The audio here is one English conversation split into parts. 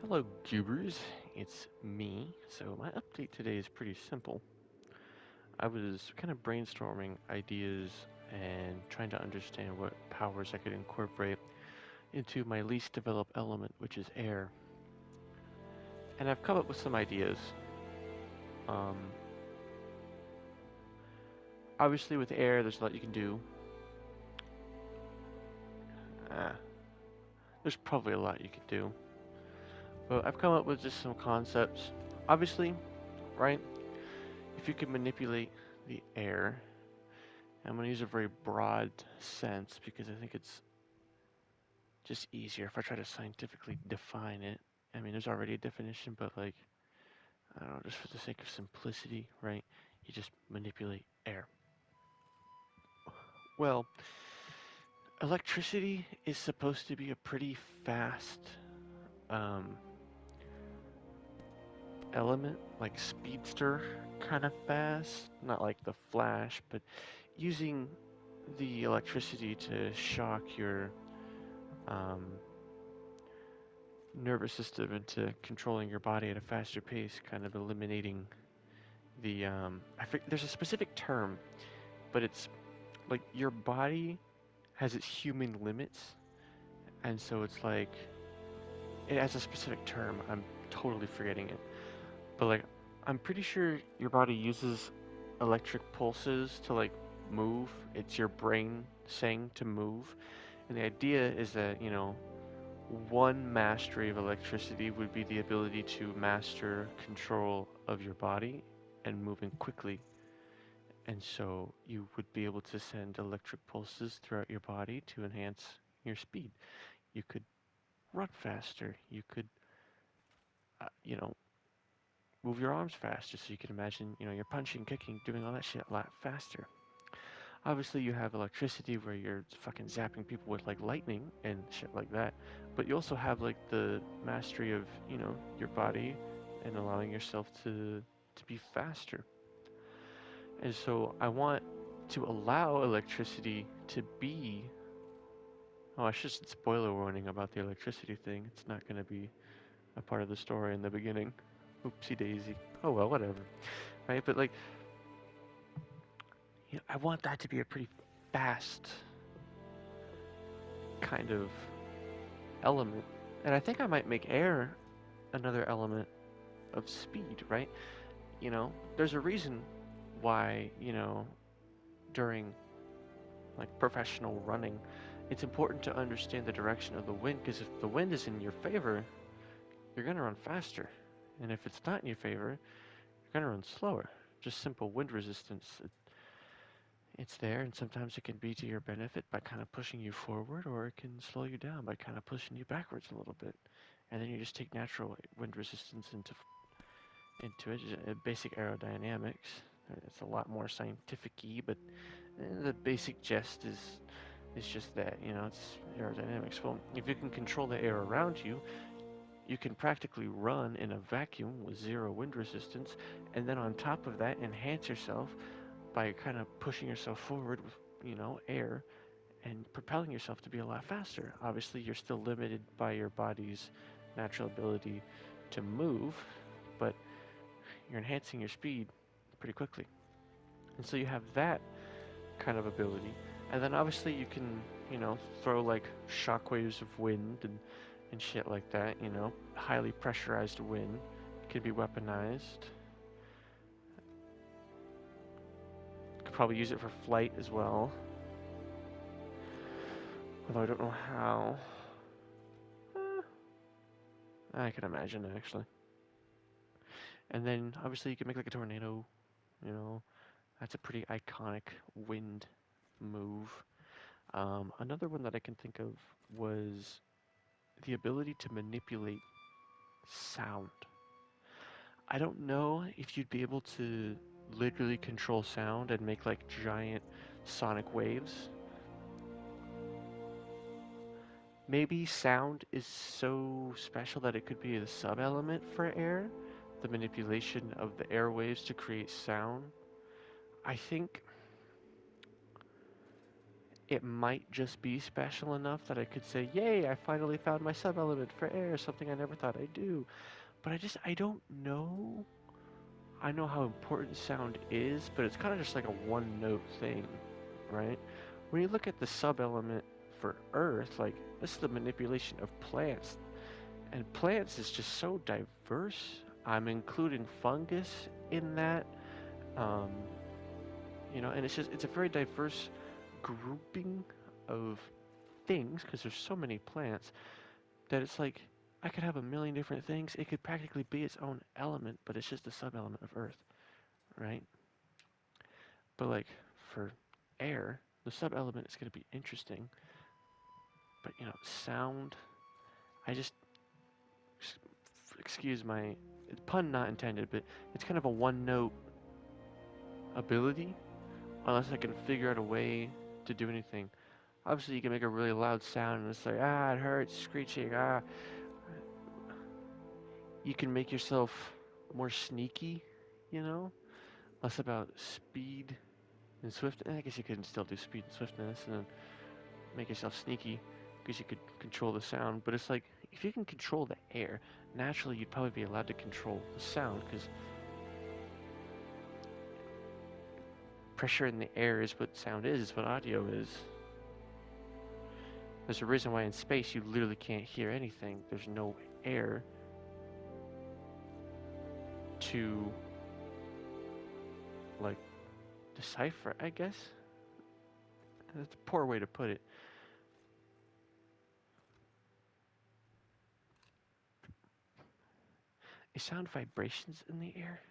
Hello, Goobers. It's me. So, my update today is pretty simple. I was kind of brainstorming ideas and trying to understand what powers I could incorporate into my least developed element, which is air. And I've come up with some ideas. Um, Obviously, with air, there's a lot you can do. Uh, there's probably a lot you could do. But I've come up with just some concepts. Obviously, right? If you can manipulate the air, I'm going to use a very broad sense because I think it's just easier if I try to scientifically define it. I mean, there's already a definition, but like, I don't know, just for the sake of simplicity, right? You just manipulate air. Well, electricity is supposed to be a pretty fast um, element, like speedster kind of fast. Not like the Flash, but using the electricity to shock your um, nervous system into controlling your body at a faster pace, kind of eliminating there's a specific term, but it's like your body has its human limits, and so it's like it has a specific term. I'm totally forgetting it, but like I'm pretty sure your body uses electric pulses to like move. It's your brain saying to move, and the idea is that one mastery of electricity would be the ability to master control of your body and moving quickly. And so you would be able to send electric pulses throughout your body to enhance your speed. You could run faster. You could, uh, you know, move your arms faster. So you can imagine, you're punching, kicking, doing all that shit a lot faster. Obviously, you have electricity where you're fucking zapping people with like lightning and shit like that. But you also have like the mastery of, your body and allowing yourself to be faster. And so I want to allow electricity to be. Oh, I should spoiler warning about the electricity thing. It's not going to be a part of the story in the beginning. Oopsie daisy. Oh well, whatever. Right? But like, I want that to be a pretty fast kind of element. And I think I might make air another element of speed, right? There's a reason why, during like professional running, it's important to understand the direction of the wind because if the wind is in your favor, you're going to run faster. And if it's not in your favor, you're going to run slower. Just simple wind resistance. It's there, and sometimes it can be to your benefit by kind of pushing you forward, or it can slow you down by kind of pushing you backwards a little bit. And then you just take natural wind resistance into it, basic aerodynamics. It's a lot more scientific-y, but the basic gist is just that, it's aerodynamics. Well, if you can control the air around you, you can practically run in a vacuum with zero wind resistance, and then on top of that, enhance yourself by kind of pushing yourself forward with, air and propelling yourself to be a lot faster. Obviously, you're still limited by your body's natural ability to move, but you're enhancing your speed pretty quickly. And so you have that kind of ability. And then obviously you can, throw like shockwaves of wind and shit like that, highly pressurized wind can be weaponized. Could probably use it for flight as well. Although I don't know how. Eh, I can imagine actually. And then obviously you can make like a tornado, you know. That's a pretty iconic wind move. Another one that I can think of was the ability to manipulate sound. I don't know if you'd be able to literally control sound and make like giant sonic waves. Maybe sound is so special that it could be a sub-element for air, the manipulation of the airwaves to create sound. I think it might just be special enough that I could say, yay, I finally found my sub-element for air, something I never thought I'd do. But I don't know. I know how important sound is, but it's kind of just like a one-note thing, right? When you look at the sub-element for Earth, like, this is the manipulation of plants. And plants is just so diverse. I'm including fungus in that. Um, and it's a very diverse grouping of things because there's so many plants that it's like I could have a million different things. It could practically be its own element, but it's just a sub-element of Earth, right? But like for air, the sub-element is going to be interesting. But sound, I just excuse my pun not intended, but it's kind of a one-note ability unless I can figure out a way to do anything. Obviously, you can make a really loud sound and it's like, ah, it hurts, screeching, ah. You can make yourself more sneaky, you know? Less about speed and swift. I guess you could still do speed and swiftness and then make yourself sneaky because you could control the sound. But it's like, if you can control the air, naturally you'd probably be allowed to control the sound because pressure in the air is what sound is what audio is. There's a reason why in space you literally can't hear anything. There's no air to, like, decipher, I guess. That's a poor way to put it. Is sound vibrations in the air?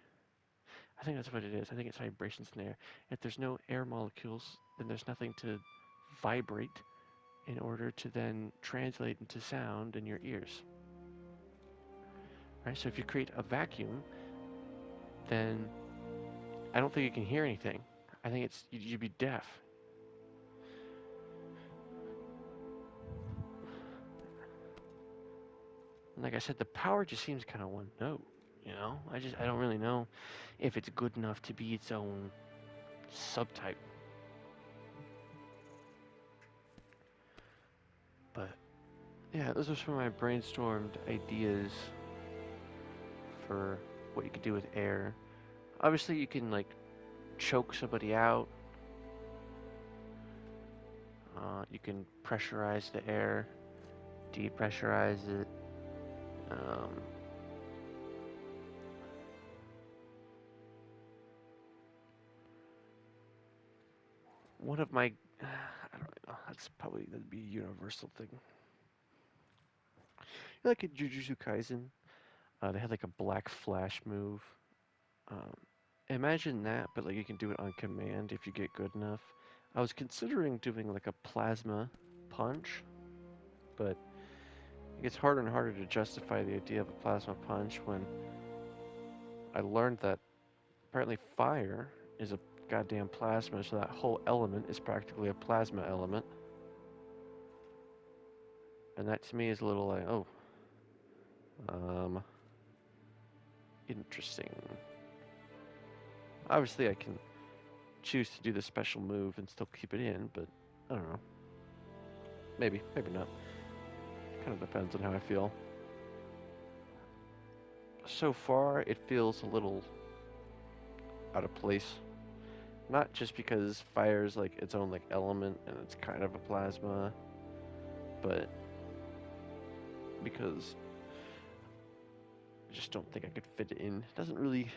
I think that's what it is. I think it's vibrations in the air. If there's no air molecules, then there's nothing to vibrate in order to then translate into sound in your ears. Right? So if you create a vacuum, then I don't think you can hear anything. I think you'd be deaf. And like I said, the power just seems kind of one note. I don't really know if it's good enough to be its own subtype. But yeah, those are some of my brainstormed ideas for what you could do with air. Obviously, you can like choke somebody out. You can pressurize the air, depressurize it. Um, one of my, I don't know, that'd be a universal thing. Like in Jujutsu Kaisen, they had like a black flash move. Um, Imagine that, but like you can do it on command if you get good enough. I was considering doing like a plasma punch, but it gets harder and harder to justify the idea of a plasma punch when I learned that apparently fire is a goddamn plasma, so that whole element is practically a plasma element. And that to me is a little like, oh, interesting. Obviously, I can choose to do the special move and still keep it in, but I don't know. Maybe, maybe not. Kind of depends on how I feel. So far, it feels a little out of place. Not just because fire is like its own like element and it's kind of a plasma, but because I just don't think I could fit it in. It doesn't really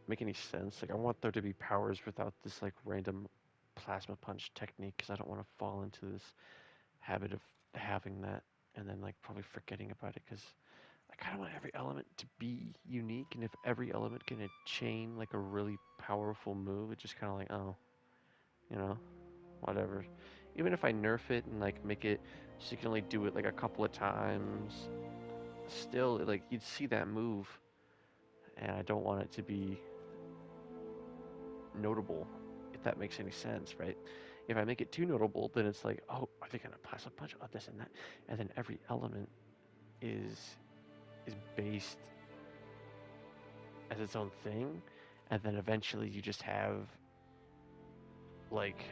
make any sense. Like I want there to be powers without this like random plasma punch technique because I don't want to fall into this habit of having that and then like probably forgetting about it because I kind of want every element to be unique, and if every element can chain like a really powerful move, it's just kind of like, oh, you know, whatever. Even if I nerf it and like make it so you can only do it like a couple of times, still like you'd see that move, and I don't want it to be notable, if that makes any sense, right? If I make it too notable, then it's like, oh, are they gonna pass a punch on this and that, and then every element is based as its own thing, and then eventually you just have like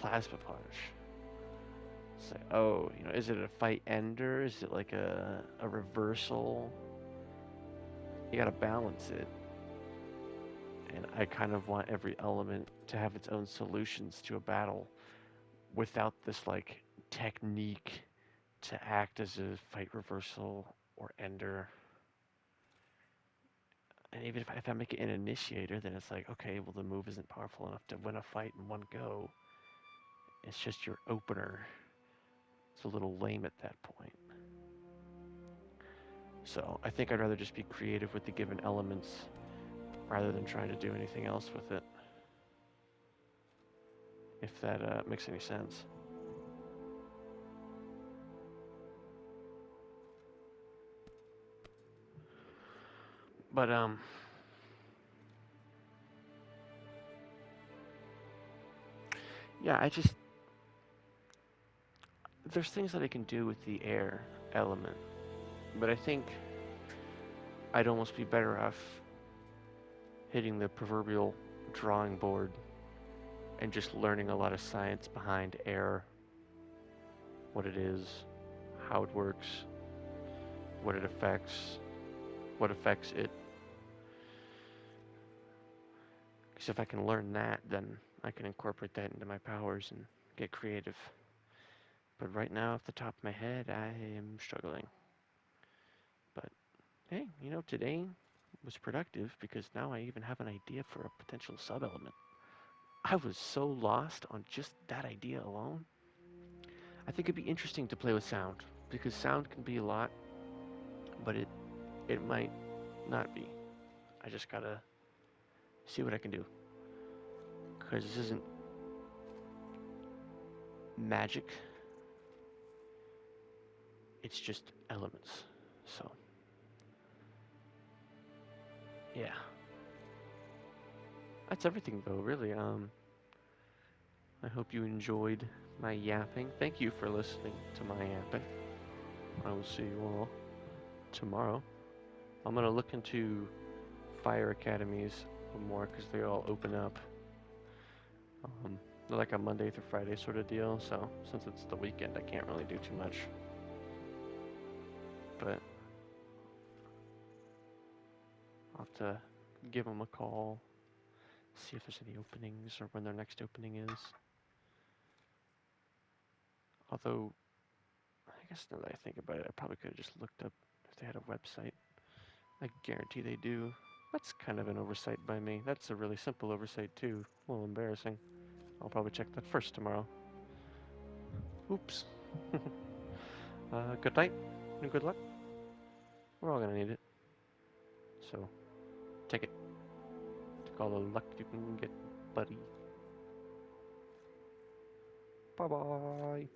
plasma punch. It's like, oh, is it a fight ender? Is it like a reversal? You gotta balance it. And I kind of want every element to have its own solutions to a battle without this like technique to act as a fight reversal or ender. And even if I make it an initiator, then it's like, okay, well, the move isn't powerful enough to win a fight in one go. It's just your opener. It's a little lame at that point. So I think I'd rather just be creative with the given elements rather than trying to do anything else with it. If that makes any sense. But yeah, there's things that I can do with the air element, but I think I'd almost be better off hitting the proverbial drawing board and just learning a lot of science behind air, what it is, how it works, what it affects, what affects it. Because if I can learn that, then I can incorporate that into my powers and get creative. But right now, off the top of my head, I am struggling. But hey, today was productive because now I even have an idea for a potential sub-element. I was so lost on just that idea alone. I think it'd be interesting to play with sound because sound can be a lot, but it might not be. I just gotta see what I can do because this isn't magic. It's just elements. So yeah, that's everything though. Really. I hope you enjoyed my yapping. Thank you for listening to my yapping. I will see you all tomorrow. I'm gonna look into fire academies more because they all open up. They're like a Monday through Friday sort of deal. So since it's the weekend, I can't really do too much. But I'll have to give them a call, see if there's any openings or when their next opening is. Although, I guess now that I think about it, I probably could have just looked up if they had a website. I guarantee they do. That's kind of an oversight by me. That's a really simple oversight too. A little embarrassing. I'll probably check that first tomorrow. Oops. Good night and good luck. We're all gonna need it. So, take it. Take all the luck you can get, buddy. Bye bye.